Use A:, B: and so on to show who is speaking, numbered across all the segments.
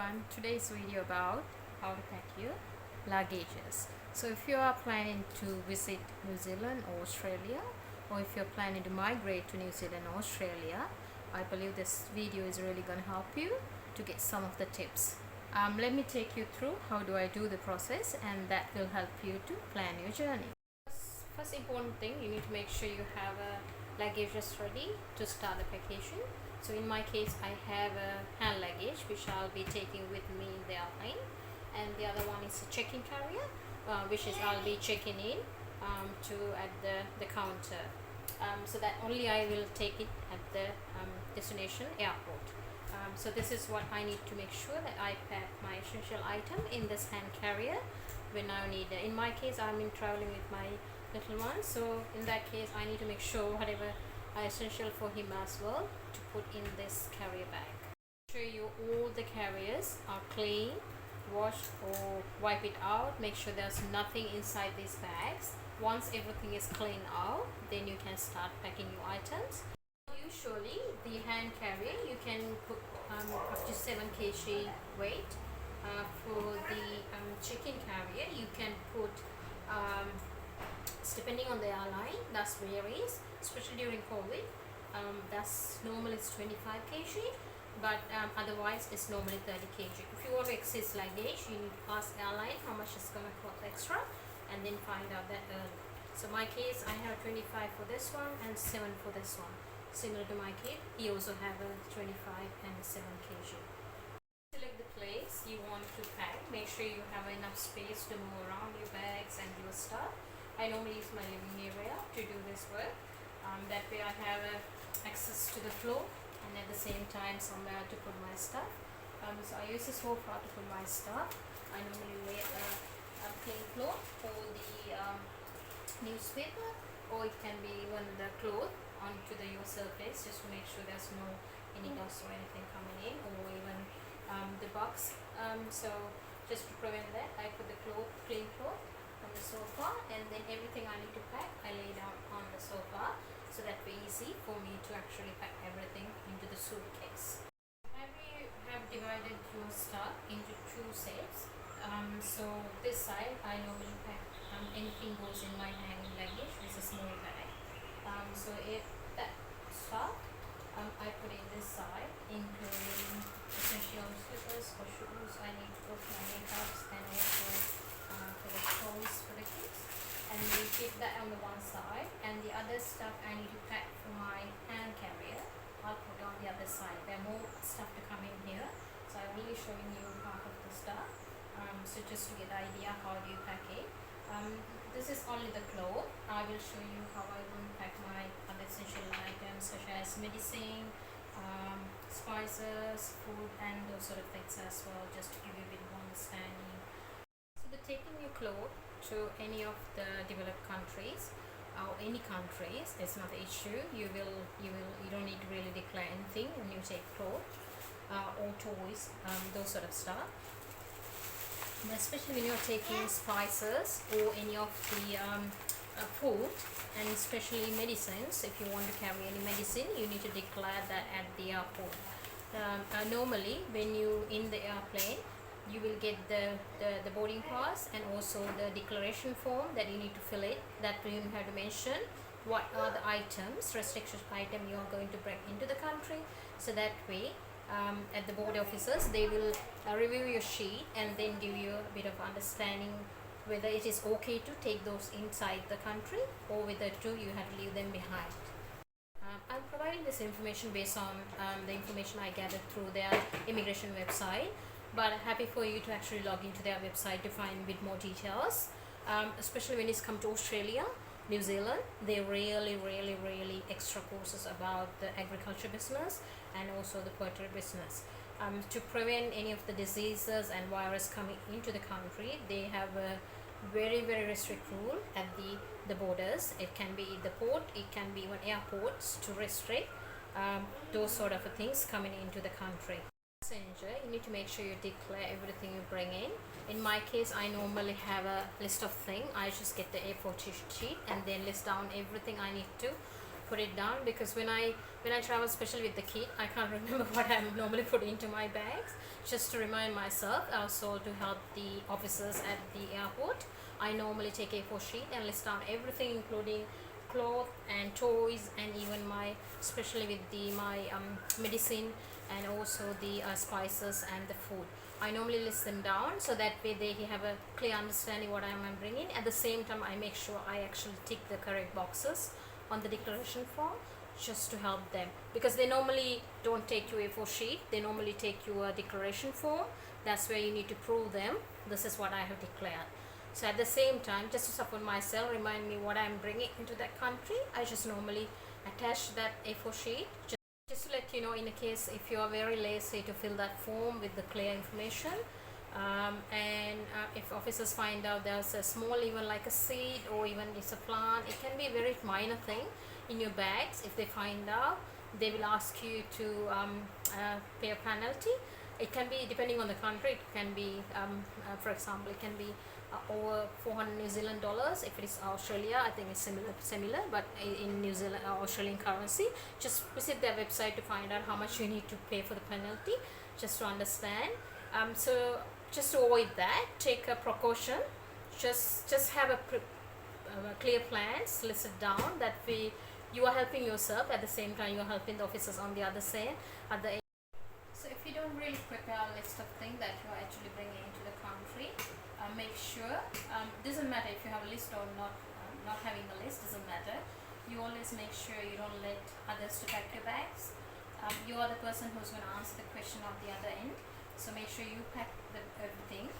A: everyone, today's video about how to pack your luggages. So if you are planning to visit New Zealand or Australia, or if you're planning to migrate to New Zealand or Australia, I believe this video is really going to help you to get some of the tips. Let me take you through how do I do the process, and that will help you to plan your journey. First important thing, you need to make sure you have a luggages ready to start the packaging. So in my case, I have a hand luggage which I'll be taking with me in the airplane, and the other one is a check-in carrier, which is I'll be checking in to at the counter, so that only I will take it at the destination airport. So this is what I need to make sure, that I pack my essential item in this hand carrier when I need it. In my case, I'm traveling with my little one, so in that case I need to make sure whatever essential for him as well to put in this carrier bag. Make sure you all the carriers are clean, washed or wipe it out. Make sure there's nothing inside these bags. Once everything is cleaned out, then you can start packing your items. Usually the hand carrier you can put up to 7 kg weight. For the check-in carrier you can put depending on the airline, that varies, especially during COVID. That's normally it's 25 kg, but otherwise it's normally 30 kg. If you want to excess luggage, you need to ask airline how much it's going to cost extra, and then find out that early. So my case, I have 25 for this one and 7 for this one. Similar to my kid, he also have a 25 and 7 kg. Select the place you want to pack. Make sure you have enough space to move around your bags and your stuff. I normally use my living area to do this work. That way I have access to the floor and at the same time somewhere to put my stuff. So I use this whole floor to put my stuff. I normally wear a plain cloth for the newspaper, or it can be even the cloth onto your surface, just to make sure there's no any dust or anything coming in, or even the box. So just to prevent that, I put the plain cloth on the sofa, and then everything I need to pack I lay down on the sofa, so that be easy for me to actually pack everything into the suitcase. Have divided your stuff into 2 sets. So this side I normally pack anything goes in my hand luggage, which is a small bag. So that stuff I put in this side, including essential slippers or shoes. I need to put my makeups and also for the toys for the kids, and we keep that on the one side, and the other stuff I need to pack for my hand carrier I'll put on the other side. There are more stuff to come in here, so I'm really showing you part of the stuff, so just to get the idea how do you pack it. This is only the clothes. I will show you how I will pack my other essential items such as medicine, spices, food, and those sort of things as well, just to give you a bit more understanding. So taking your clothes to any of the developed countries or any countries, it's not an issue. You don't need to really declare anything when you take clothes or toys, those sort of stuff. But especially when you're taking spices or any of the food, and especially medicines, if you want to carry any medicine, you need to declare that at the airport. Normally when you in the airplane, you will get the boarding pass and also the declaration form that you need to fill it, that you have to mention what are the items, restricted item you are going to bring into the country. So that way at the border officers, they will review your sheet and then give you a bit of understanding whether it is okay to take those inside the country, or whether you have to leave them behind. I'm providing this information based on the information I gathered through their immigration website, but I'm happy for you to actually log into their website to find a bit more details, especially when it's come to Australia, New Zealand. They really extra courses about the agriculture business and also the poultry business. To prevent any of the diseases and virus coming into the country, they have a very strict rule at the borders. It can be the port, it can be even airports, to restrict those sort of things coming into the country. Passenger, you need to make sure you declare everything you bring in. In my case, I normally have a list of things. I just get the A4 sheet and then list down everything I need to put it down, because when I travel, especially with the kid, I can't remember what I'm normally putting into my bags. Just to remind myself, also to help the officers at the airport, I normally take A4 sheet and list down everything, including clothes and toys, and even my, especially with my medicine, and also the spices and the food. I normally list them down, so that way they have a clear understanding what I'm bringing. At the same time, I make sure I actually tick the correct boxes on the declaration form, just to help them, because they normally don't take you A4 sheet, they normally take you a declaration form. That's where you need to prove them, this is what I have declared. So at the same time, just to support myself, remind me what I'm bringing into that country, I just normally attach that A4 sheet, just to let you know, in a case if you are very lazy to fill that form with the clear information, and if officers find out there's a small, even like a seed, or even it's a plant, it can be a very minor thing in your bags. If they find out, they will ask you to pay a penalty. It can be, depending on the country, it can be for example, it can be over 400 New Zealand dollars. If it is Australia, I think it's similar, but in New Zealand Australian currency. Just visit their website to find out how much you need to pay for the penalty, just to understand. So just to avoid that, take a precaution. Just have a clear plans listed down. That way you are helping yourself, at the same time you are helping the officers on the other side at the end. So if you don't really prepare a list of things that you are actually bringing into the country, make sure, doesn't matter if you have a list or not having a list, doesn't matter. You always make sure you don't let others to pack your bags. You are the person who's going to answer the question on the other end, so make sure you pack everything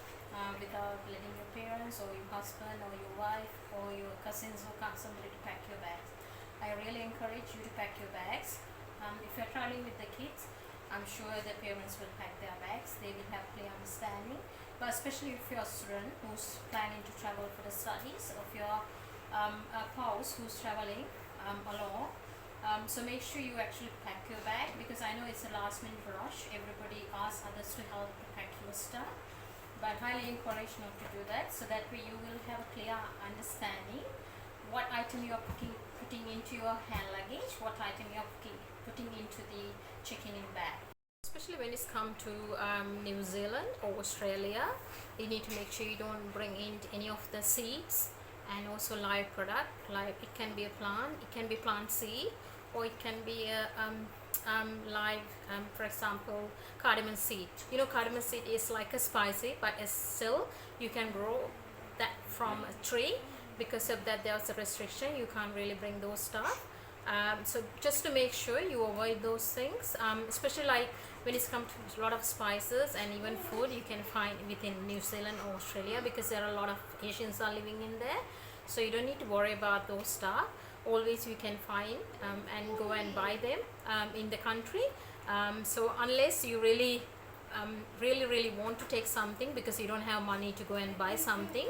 A: without letting your parents or your husband or your wife or your cousins or somebody to pack your bags. I really encourage you to pack your bags. If you're traveling with the kids, I'm sure the parents will pack their bags, they will have clear understanding. But especially if you're a student who's planning to travel for the studies, or if you're a spouse who's traveling alone, so make sure you actually pack your bag, because I know it's a last minute rush, everybody asks others to help to pack your stuff, but highly encourage not to do that, so that way you will have a clear understanding what item you are putting into your hand luggage, what item you are putting into the check-in bag. Especially when it's come to New Zealand or Australia, you need to make sure you don't bring in any of the seeds and also live product. Like it can be a plant, it can be plant seed, or it can be a live, for example, cardamom seed. You know, cardamom seed is like a spicy, but it's still, you can grow that from a tree. Because of that, there's a restriction, you can't really bring those stuff. So just to make sure you avoid those things, especially like when it's come to a lot of spices and even food, you can find within New Zealand or Australia, because there are a lot of Asians are living in there, so you don't need to worry about those stuff. Always you can find and go and buy them in the country. So unless you really want to take something because you don't have money to go and buy something,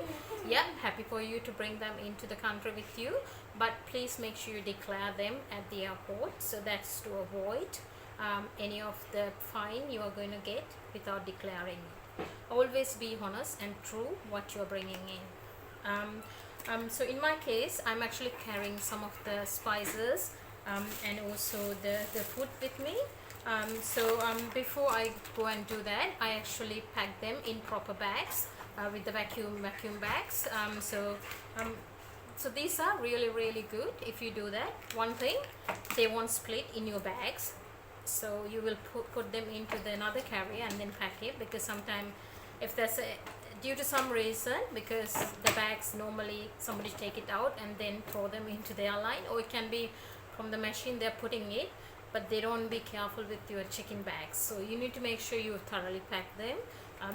A: yeah, happy for you to bring them into the country with you, but please make sure you declare them at the airport, so that's to avoid any of the fine you are going to get without declaring it. Always be honest and true what you are bringing in. So in my case, I'm actually carrying some of the spices and also the food with me. Before I go and do that, I actually pack them in proper bags with the vacuum bags. So these are really good if you do that. One thing, they won't split in your bags, so you will put them into the another carrier and then pack it, because sometimes if there's due to some reason, because the bags normally somebody take it out and then throw them into the airline, or it can be from the machine they're putting it, but they don't be careful with your chicken bags, so you need to make sure you thoroughly pack them.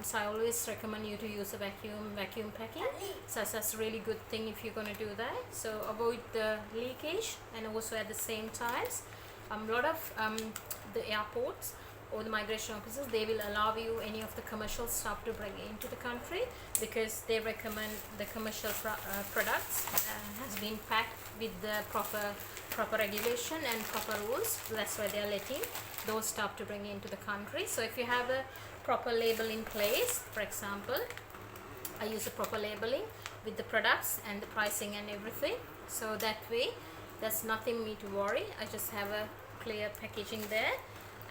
A: So I always recommend you to use a vacuum packing, so that's a really good thing if you're going to do that. So avoid the leakage, and also at the same times, a lot of the airports or the migration officers, they will allow you any of the commercial stuff to bring into the country, because they recommend the commercial products has been packed with the proper regulation and proper rules. That's why they are letting those stuff to bring into the country. So if you have a proper label in place, for example, I use a proper labeling with the products and the pricing and everything, so that way there's nothing me to worry. I just have a clear packaging there.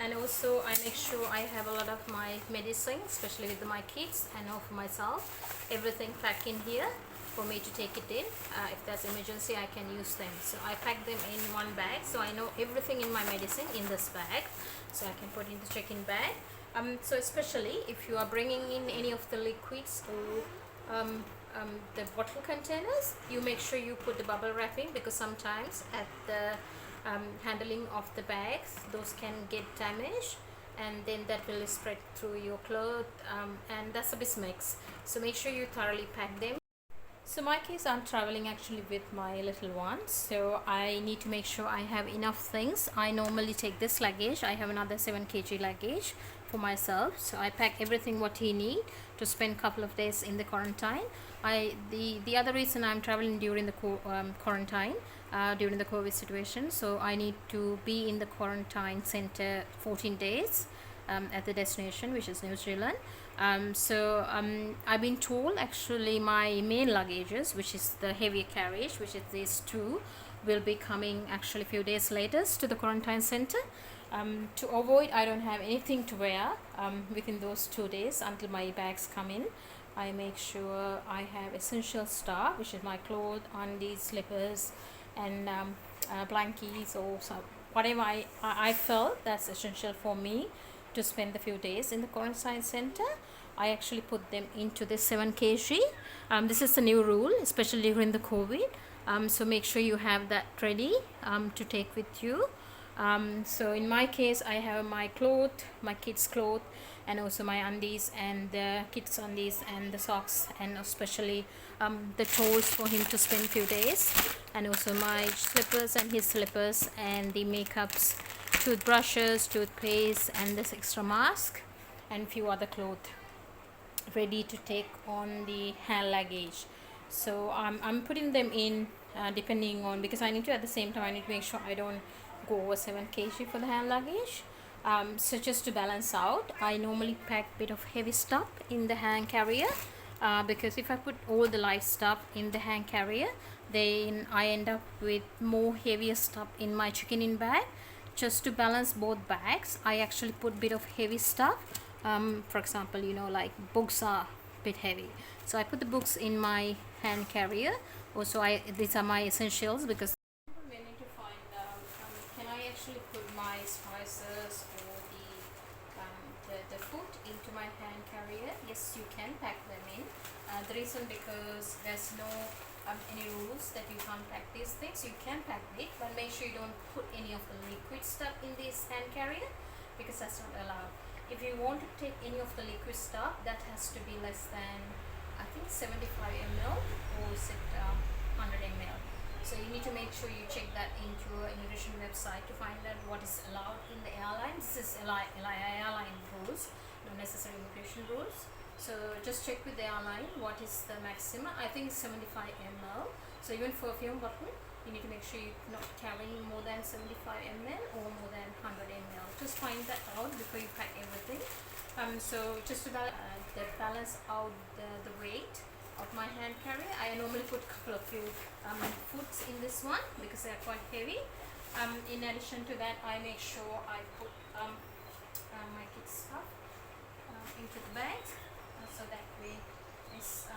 A: And also I make sure I have a lot of my medicine, especially with my kids and for myself, everything packed in here for me to take it in. If there's emergency, I can use them. So I pack them in one bag, so I know everything in my medicine in this bag, so I can put in the check-in bag. So especially if you are bringing in any of the liquids or the bottle containers, you make sure you put the bubble wrapping, because sometimes at the handling of the bags, those can get damaged, and then that will spread through your clothes, and that's a bit mix. So make sure you thoroughly pack them. So my case, I'm traveling actually with my little ones, so I need to make sure I have enough things. I normally take this luggage. I have another 7 kg luggage for myself, so I pack everything what he need to spend a couple of days in the quarantine. The other reason I'm traveling during the quarantine, during the COVID situation, so I need to be in the quarantine center 14 days at the destination, which is New Zealand. I've been told actually my main luggages, which is the heavier carriage, which is these two, will be coming actually a few days later to the quarantine center. To avoid I don't have anything to wear within those 2 days until my bags come in, I make sure I have essential stuff, which is my clothes, undies, slippers, and blankies, or whatever I felt that's essential for me to spend the few days in the quarantine center. I actually put them into the 7 kg. This is the new rule, especially during the COVID. So make sure you have that ready to take with you. So in my case, I have my clothes, my kids' clothes, and also my undies and the kids' undies and the socks, and especially the toys for him to spend few days, and also my slippers and his slippers, and the makeups, toothbrushes, toothpaste, and this extra mask, and few other clothes ready to take on the hand luggage. So I'm putting them in depending on, because I need to, at the same time, I need to make sure I don't go over 7 kg for the hand luggage. So just to balance out, I normally pack a bit of heavy stuff in the hand carrier, because if I put all the light stuff in the hand carrier, then I end up with more heavier stuff in my check-in bag. Just to balance both bags, I actually put bit of heavy stuff. For example, like books are a bit heavy, so I put the books in my hand carrier. Also, these are my essentials, because we need to find out, can I actually put my spices or the food into my hand carrier? Yes, you can pack them in. The reason, because there's no any rules that you can't pack these things. You can pack it, but make sure you don't put any of the liquid stuff in this hand carrier, because that's not allowed. If you want to take any of the liquid stuff, that has to be less than, I think, 75 ml, or is it 100 ml. So you need to make sure you check that into your immigration website to find out what is allowed in the airline. This is airline rules, no necessary immigration rules. So just check with the airline what is the maximum. I think 75 ml. So even for perfume bottle, you need to make sure you're not carrying more than 75 ml or more than 100 ml. Just find that out before you pack everything. So just to balance out the weight of my hand carrier, I normally put a couple of foods in this one, because they are quite heavy. In addition to that, I make sure I put my kids' stuff into the bag, so that way it's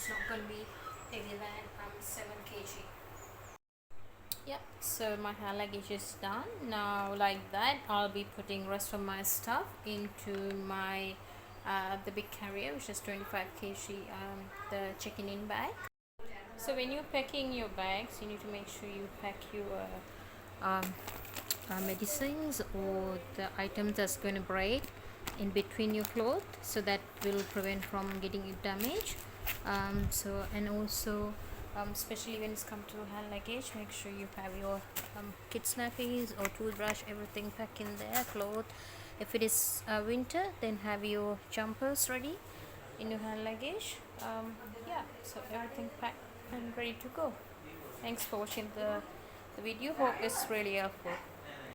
A: not going to be heavier than 7 kg. Yep, so my hand luggage is done. Now, like that, I'll be putting rest of my stuff into my the big carrier, which is 25 kg, the check-in bag. So when you're packing your bags, you need to make sure you pack your medicines or the items that's going to break in between your clothes, so that will prevent from getting it damaged. And also especially when it's come to hand luggage, make sure you have your kids nappies or toothbrush, everything packed in there, clothes. If it is winter, then have your jumpers ready in your hand luggage. Yeah, so everything packed and ready to go. Thanks for watching the video. Hope it's really helpful.